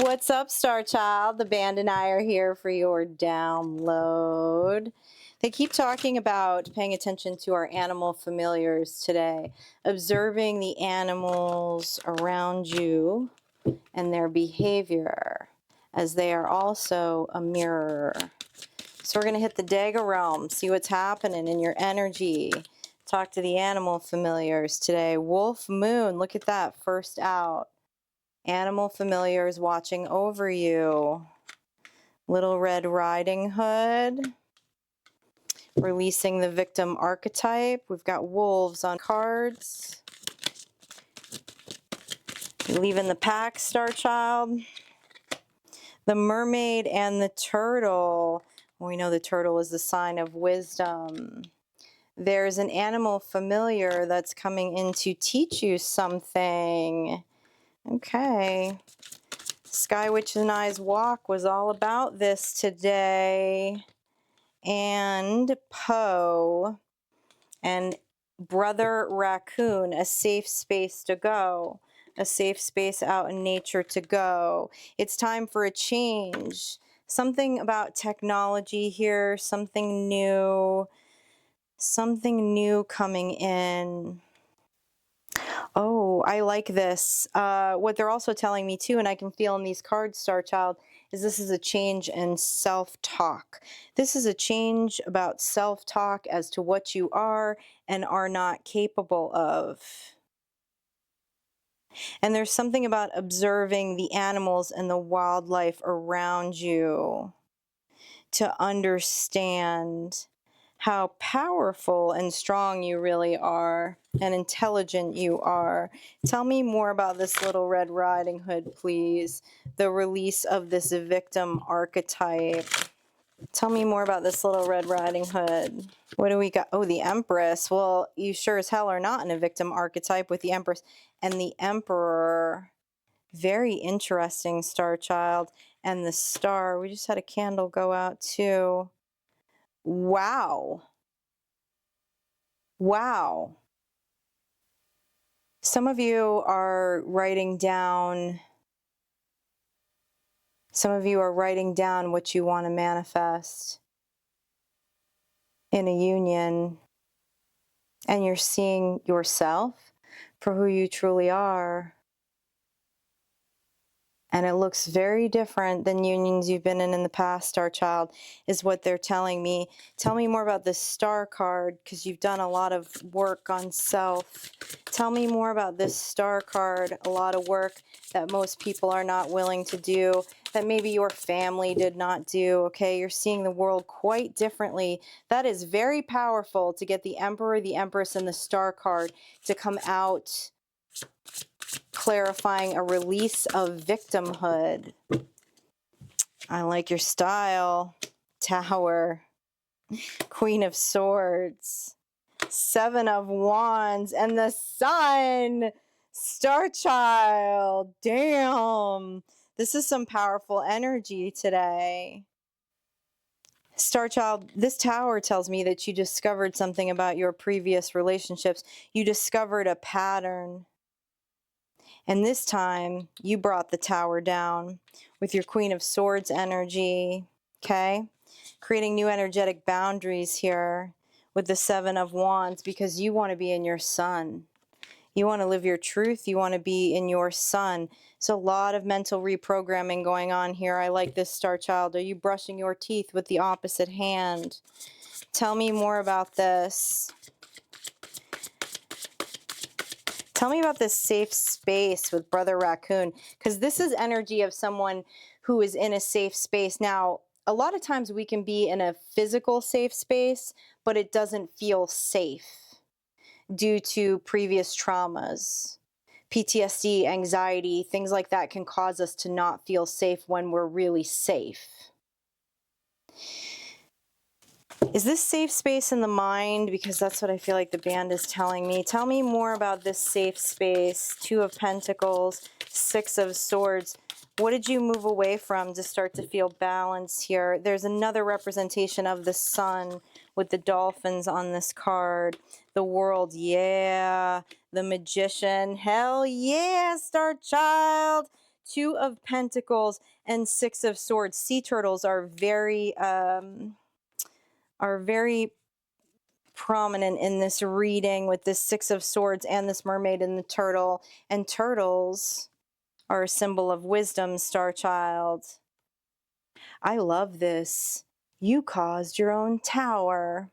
What's up, Star Child? The band and I are here for your download. They keep talking about paying attention to our animal familiars today, observing the animals around you and their behavior, as they are also a mirror. So we're going to hit the Dagger realm, see what's happening in your energy. Talk to the animal familiars today. Wolf Moon, look at that, first out. Animal familiars watching over you. Little Red Riding Hood. Releasing the victim archetype. We've got wolves on cards. Leaving the pack, Star Child. The mermaid and the turtle. We know the turtle is the sign of wisdom. There's an animal familiar that's coming in to teach you something. Okay. Sky Witch and I's walk was all about this today. And Poe and Brother Raccoon, a safe space to go. A safe space out in nature to go. It's time for a change. Something about technology here, something new coming in. Oh, I like this. What they're also telling me too, and I can feel in these cards, Star Child, is this is a change in self-talk. This is a change about self-talk as to what you are and are not capable of. And there's something about observing the animals and the wildlife around you to understand how powerful and strong you really are and intelligent you are. Tell me more about this Little Red Riding Hood, please. The release of this victim archetype. Tell me more about this Little Red Riding Hood. What do we got? Oh, the Empress. Well, you sure as hell are not in a victim archetype with the Empress and the Emperor. Very interesting, Star Child. And the Star. We just had a candle go out too. Wow. Wow. Some of you are writing down what you want to manifest in a union, and you're seeing yourself for who you truly are. And it looks very different than unions you've been in the past, Star Child, is what they're telling me. Tell me more about this Star card, because you've done a lot of work on self. Tell me more about this Star card, a lot of work that most people are not willing to do, that maybe your family did not do, okay? You're seeing the world quite differently. That is very powerful to get the Emperor, the Empress, and the Star card to come out clarifying a release of victimhood. I like your style. Tower. Queen of Swords. Seven of Wands. And the Sun. Star Child. Damn. This is some powerful energy today. Star Child, this tower tells me that you discovered something about your previous relationships. You discovered a pattern. And this time, you brought the tower down with your Queen of Swords energy, okay? Creating new energetic boundaries here with the Seven of Wands, because you want to be in your sun. You want to live your truth. You want to be in your sun. So a lot of mental reprogramming going on here. I like this, Star Child. Are you brushing your teeth with the opposite hand? Tell me more about this. Tell me about this safe space with Brother Raccoon, because this is energy of someone who is in a safe space. Now, a lot of times we can be in a physical safe space, but it doesn't feel safe due to previous traumas. PTSD, anxiety, things like that can cause us to not feel safe when we're really safe. Is this safe space in the mind? Because that's what I feel like the band is telling me. Tell me more about this safe space. Two of Pentacles, Six of Swords. What did you move away from to start to feel balance here? There's another representation of the sun with the dolphins on this card. The World, yeah. The Magician, hell yeah, Star Child. Two of Pentacles and Six of Swords. Sea turtles are very prominent in this reading with this Six of Swords and this mermaid and the turtle. And turtles are a symbol of wisdom, star child. I love this. You caused your own tower.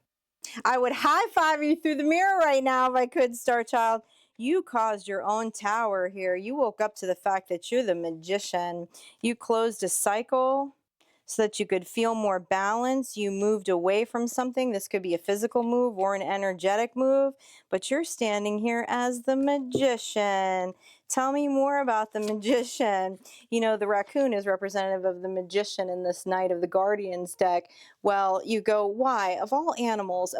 I would high-five you through the mirror right now if I could, star child. You caused your own tower here. You woke up to the fact that you're the magician. You closed a cycle so that you could feel more balance. You moved away from something. This could be a physical move or an energetic move, but you're standing here as the magician. Tell me more about the magician. You know, the raccoon is representative of the magician in this Knight of the Guardians deck. Well, you go, why? Of all animals,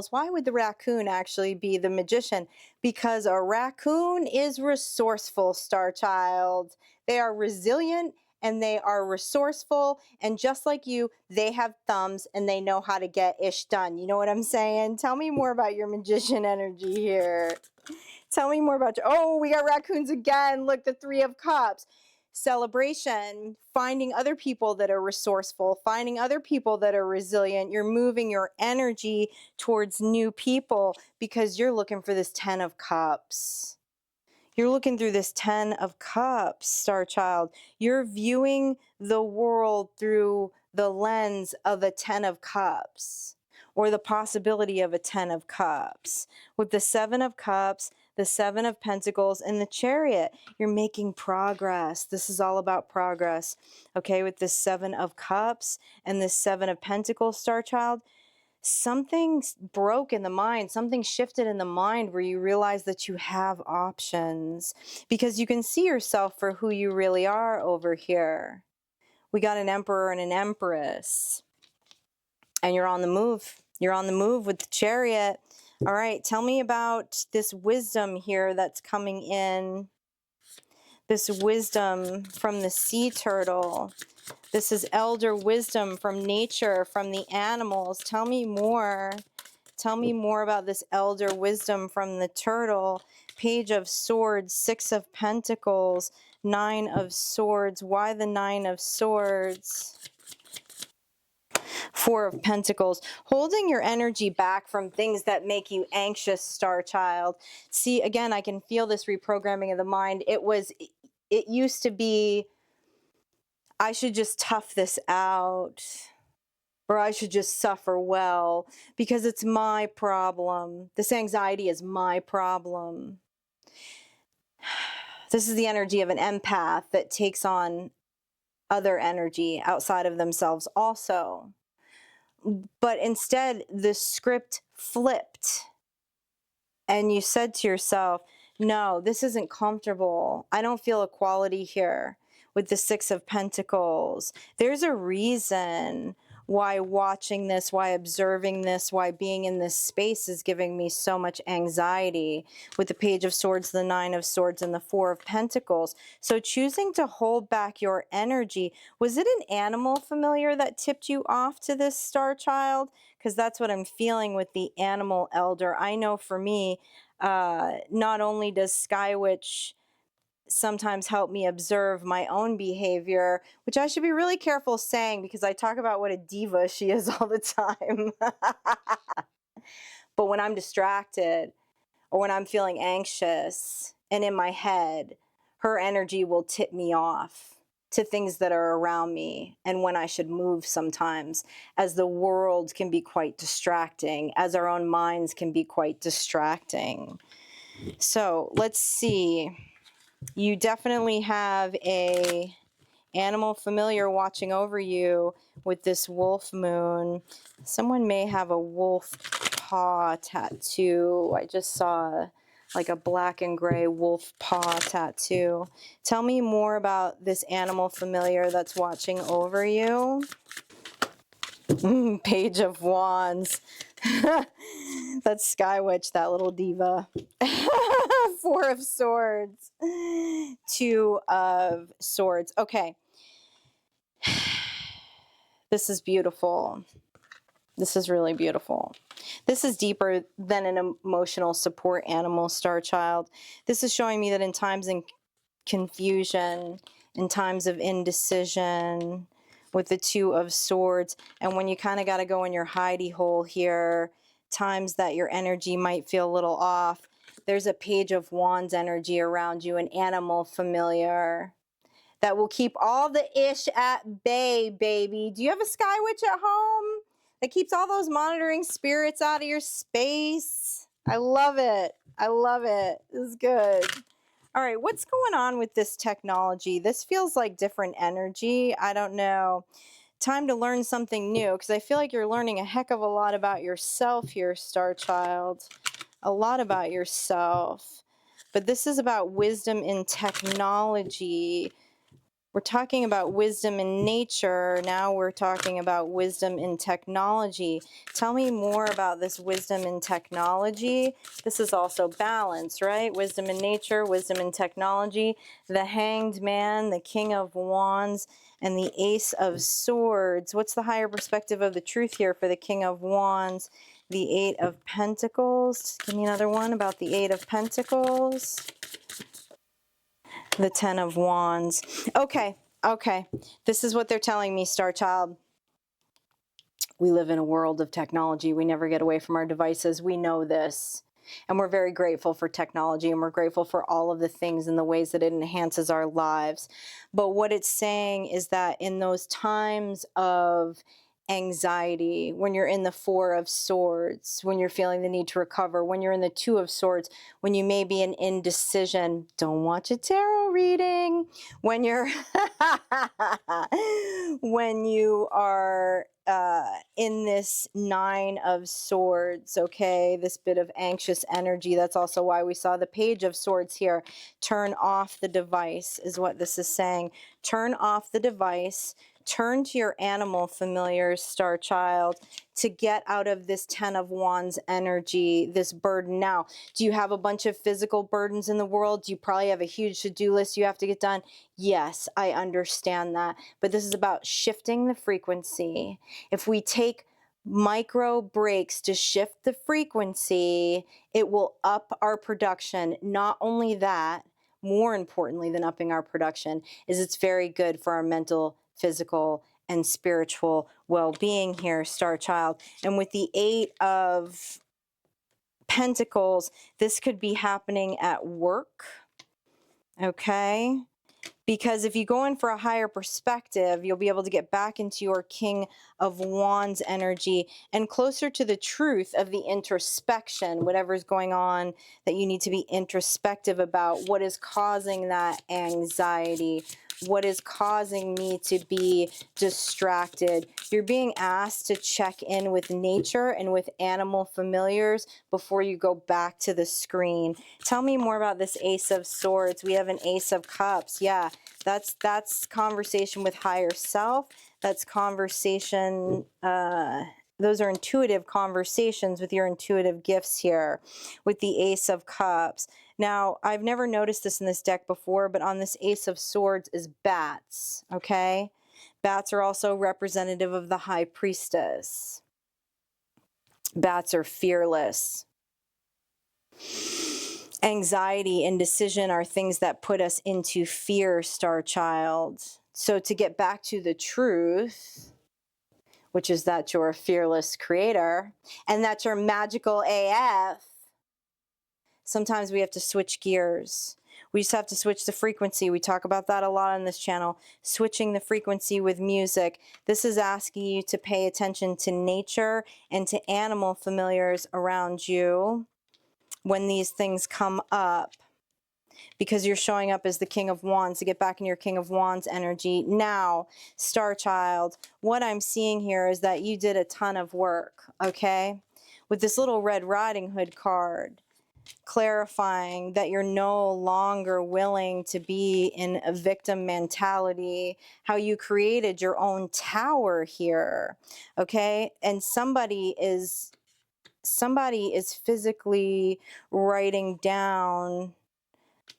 why would the raccoon actually be the magician? Because a raccoon is resourceful, star child. They are resilient and they are resourceful, and just like you, they have thumbs and they know how to get ish done. You know what I'm saying? Tell me more about your magician energy here. Tell me more about oh, we got raccoons again. Look, the Three of Cups. Celebration, finding other people that are resourceful, finding other people that are resilient. You're moving your energy towards new people because you're looking for this 10 of Cups. You're looking through this 10 of Cups, star child. You're viewing the world through the lens of a 10 of Cups, or the possibility of a 10 of Cups. With the 7 of Cups, the 7 of Pentacles, and the Chariot, you're making progress. This is all about progress. Okay, with this 7 of Cups and this 7 of Pentacles, star child, something broke in the mind, something shifted in the mind where you realize that you have options because you can see yourself for who you really are over here. We got an Emperor and an Empress, and you're on the move. You're on the move with the Chariot. All right, tell me about this wisdom here that's coming in. This wisdom from the sea turtle. This is elder wisdom from nature, from the animals. Tell me more. Tell me more about this elder wisdom from the turtle. Page of Swords, Six of Pentacles, Nine of Swords. Why the Nine of Swords? Four of Pentacles. Holding your energy back from things that make you anxious, star child. See, again, I can feel this reprogramming of the mind. It used to be, I should just tough this out, or I should just suffer well because it's my problem. This anxiety is my problem. This is the energy of an empath that takes on other energy outside of themselves also. But instead, the script flipped. And you said to yourself, no, this isn't comfortable. I don't feel equality here with the Six of Pentacles. There's a reason why watching this, why observing this, why being in this space is giving me so much anxiety with the Page of Swords, the Nine of Swords, and the Four of Pentacles. So choosing to hold back your energy, was it an animal familiar that tipped you off to this, star child? Because that's what I'm feeling with the animal elder. I know for me, not only does Sky Witch sometimes help me observe my own behavior, which I should be really careful saying because I talk about what a diva she is all the time. But when I'm distracted or when I'm feeling anxious and in my head, her energy will tip me off to things that are around me and when I should move sometimes, as the world can be quite distracting, as our own minds can be quite distracting. So let's see. You definitely have a animal familiar watching over you with this wolf moon. Someone may have a wolf paw tattoo. I just saw like a black and gray wolf paw tattoo. Tell me more about this animal familiar that's watching over you. Page of Wands. That's Sky Witch, that little diva. Four of Swords. Two of Swords. Okay. This is beautiful. This is really beautiful. This is deeper than an emotional support animal, star child. This is showing me that in times in confusion, in times of indecision with the Two of Swords. And when you kind of got to go in your hidey hole here, times that your energy might feel a little off, there's a Page of Wands energy around you, an animal familiar that will keep all the ish at bay, baby. Do you have a Sky Witch at home that keeps all those monitoring spirits out of your space? I love it. I love it. This is good. All right, what's going on with this technology? This feels like different energy. I don't know. Time to learn something new, because I feel like you're learning a heck of a lot about yourself here, Star Child. A lot about yourself. But this is about wisdom in technology. We're talking about wisdom in nature. Now we're talking about wisdom in technology. Tell me more about this wisdom in technology. This is also balance, right? Wisdom in nature, wisdom in technology. The Hanged Man, the King of Wands, and the Ace of Swords. What's the higher perspective of the truth here for the King of Wands? The Eight of Pentacles. Give me another one about the Eight of Pentacles. The Ten of Wands. Okay, okay. This is what they're telling me, Star Child. We live in a world of technology. We never get away from our devices. We know this. And we're very grateful for technology, and we're grateful for all of the things and the ways that it enhances our lives. But what it's saying is that in those times of anxiety, when you're in the Four of Swords, when you're feeling the need to recover, when you're in the Two of Swords, when you may be in indecision, don't watch a tarot reading. When you're when you are in this Nine of Swords, okay, this bit of anxious energy. That's also why we saw the Page of Swords here. Turn off the device is what this is saying. Turn off the device. Turn to your animal familiars, Star Child, to get out of this Ten of Wands energy, this burden. Now, do you have a bunch of physical burdens in the world? Do you probably have a huge to-do list you have to get done? Yes, I understand that. But this is about shifting the frequency. If we take micro breaks to shift the frequency, it will up our production. Not only that, more importantly than upping our production, is it's very good for our mental, physical, and spiritual well-being here, Star Child. And with the Eight of Pentacles, this could be happening at work, okay? Because if you go in for a higher perspective, you'll be able to get back into your King of Wands energy and closer to the truth of the introspection, whatever's going on that you need to be introspective about. What is causing that anxiety? What is causing me to be distracted? You're being asked to check in with nature and with animal familiars before you go back to the screen. Tell me more about this Ace of Swords. We have an Ace of Cups. Yeah, that's conversation with higher self. That's conversation, those are intuitive conversations with your intuitive gifts here with the Ace of Cups. Now, I've never noticed this in this deck before, but on this Ace of Swords is bats, okay? Bats are also representative of the High Priestess. Bats are fearless. Anxiety, indecision are things that put us into fear, Star Child. So to get back to the truth, which is that you're a fearless creator and that you're magical AF, sometimes we have to switch gears. We just have to switch the frequency. We talk about that a lot on this channel. Switching the frequency with music. This is asking you to pay attention to nature and to animal familiars around you when these things come up, because you're showing up as the King of Wands to get back in your King of Wands energy. Now, Star Child, what I'm seeing here is that you did a ton of work, okay? With this little Red Riding Hood card, clarifying that you're no longer willing to be in a victim mentality, how you created your own tower here, okay? And somebody is physically writing down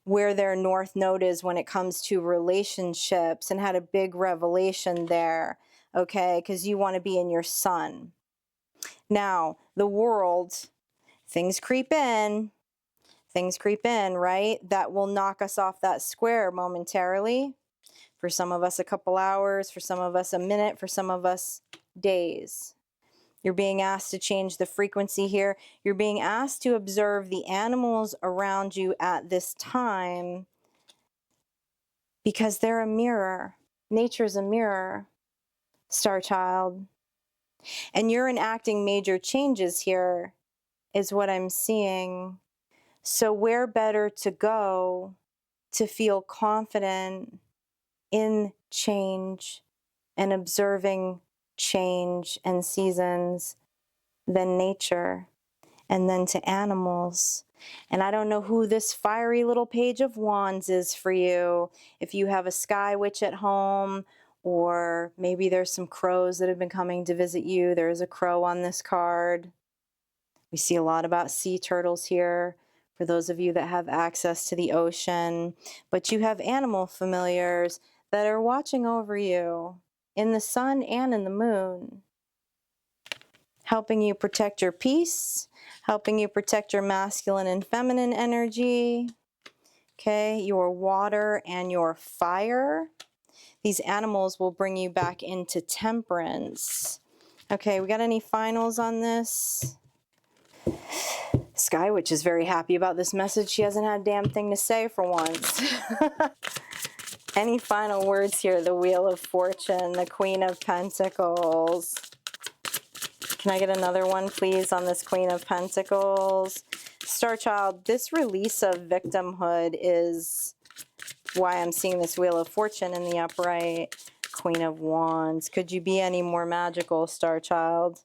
where their North Node is when it comes to relationships and had a big revelation there, okay? Because you want to be in your sun. Now, the world, things creep in, right? That will knock us off that square momentarily. For some of us, a couple hours. For some of us, a minute. For some of us, days. You're being asked to change the frequency here. You're being asked to observe the animals around you at this time because they're a mirror. Nature's a mirror, Star Child. And you're enacting major changes here, is what I'm seeing. So where better to go to feel confident in change and observing change and seasons than nature, and then to animals. And I don't know who this fiery little page of wands is for you. If you have a sky witch at home, or maybe there's some crows that have been coming to visit you. There's a crow on this card. We see a lot about sea turtles here, for those of you that have access to the ocean. But you have animal familiars that are watching over you in the sun and in the moon, helping you protect your peace, helping you protect your masculine and feminine energy, okay, your water and your fire. These animals will bring you back into temperance. Okay, we got any finals on this? Sky Witch is very happy about this message. She hasn't had a damn thing to say for once. Any final words here? The Wheel of Fortune, the Queen of Pentacles. Can I get another one, please, on this Queen of Pentacles? Star Child, this release of victimhood is why I'm seeing this Wheel of Fortune in the upright. Queen of Wands. Could you be any more magical, Star Child?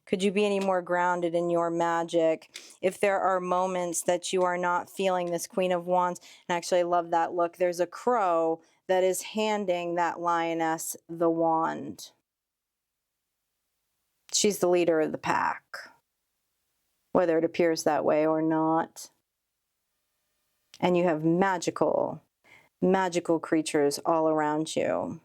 Could you be any more grounded in your magic? If there are moments that you are not feeling this Queen of Wands, and actually I love that look, there's a crow that is handing that lioness the wand. She's the leader of the pack, whether it appears that way or not. And you have magical creatures all around you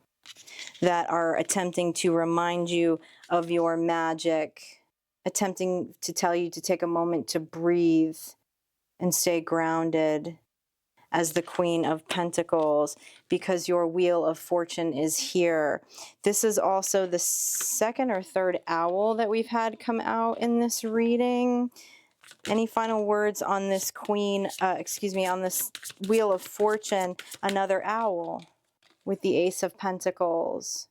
that are attempting to remind you of your magic, attempting to tell you to take a moment to breathe and stay grounded as the Queen of Pentacles, because your Wheel of Fortune is here. This is also the second or third owl that we've had come out in this reading. Any final words on this on this Wheel of Fortune? Another owl with the Ace of Pentacles.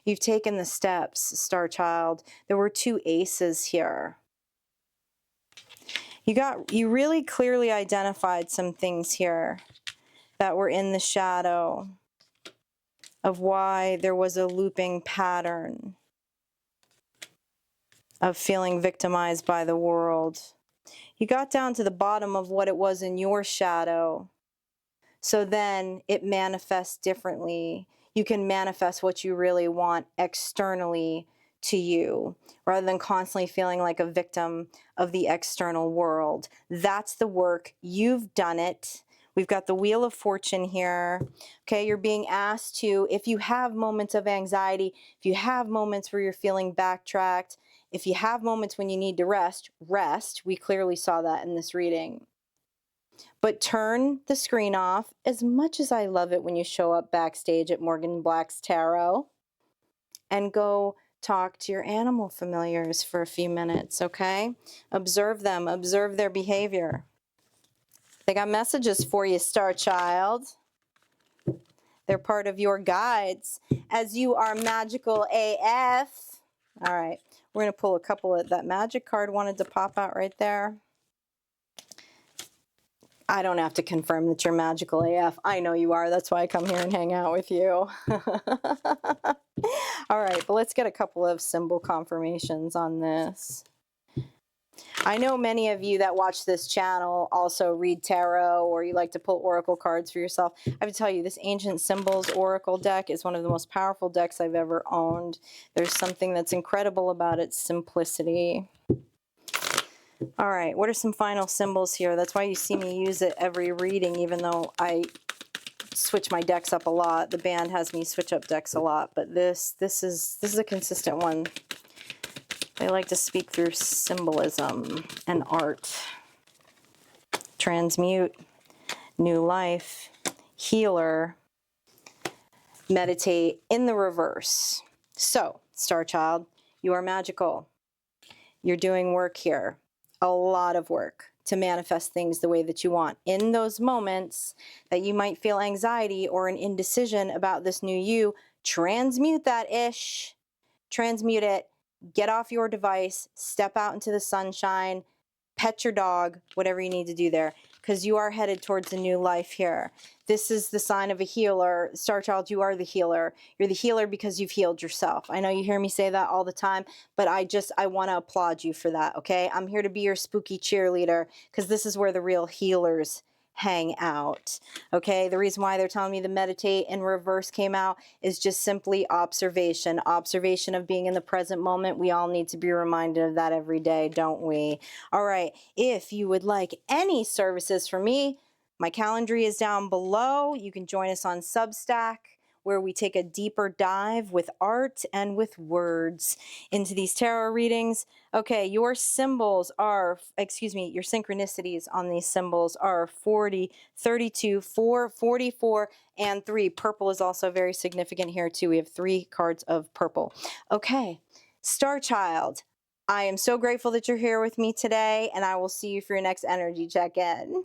You've taken the steps, Star Child. There were two aces here. You really clearly identified some things here that were in the shadow of why there was a looping pattern of feeling victimized by the world. You got down to the bottom of what it was in your shadow. So then it manifests differently. You can manifest what you really want externally to you, rather than constantly feeling like a victim of the external world. That's the work. You've done it. We've got the Wheel of Fortune here. Okay, you're being asked to, if you have moments of anxiety, if you have moments where you're feeling backtracked, if you have moments when you need to rest, rest. We clearly saw that in this reading. But turn the screen off. As much as I love it when you show up backstage at Morgan Black's Tarot, and go talk to your animal familiars for a few minutes, okay? Observe them, observe their behavior. They got messages for you, Star Child. They're part of your guides, as you are magical AF. All right, we're going to pull a couple of that magic card wanted to pop out right there. I don't have to confirm that you're magical AF. I know you are. That's why I come here and hang out with you. All right, but let's get a couple of symbol confirmations on this. I know many of you that watch this channel also read tarot, or you like to pull oracle cards for yourself. I have to tell you, this Ancient Symbols Oracle deck is one of the most powerful decks I've ever owned. There's something that's incredible about its simplicity. All right, what are some final symbols here? That's why you see me use it every reading, even though I switch my decks up a lot. The band has me switch up decks a lot, but this is a consistent one. They like to speak through symbolism and art. Transmute, new life, healer, meditate in the reverse. So, Star Child, you are magical. You're doing work here, a lot of work to manifest things the way that you want. In those moments that you might feel anxiety or an indecision about this new you, transmute that ish, transmute it, get off your device, step out into the sunshine, pet your dog, whatever you need to do there, because you are headed towards a new life here. This is the sign of a healer. Star Child, you are the healer. You're the healer because you've healed yourself. I know you hear me say that all the time, but I want to applaud you for that, okay? I'm here to be your spooky cheerleader because this is where the real healers hang out, okay? The reason why they're telling me to meditate in reverse came out is just simply observation of being in the present moment. We all need to be reminded of that every day, don't we? All right, if you would like any services from me, my calendar is down below. You can join us on Substack, where we take a deeper dive with art and with words into these tarot readings. Okay, your symbols are, your synchronicities on these symbols are 40, 32, 4, 44, and 3. Purple is also very significant here too. We have 3 cards of purple. Okay, Star Child, I am so grateful that you're here with me today, and I will see you for your next energy check-in.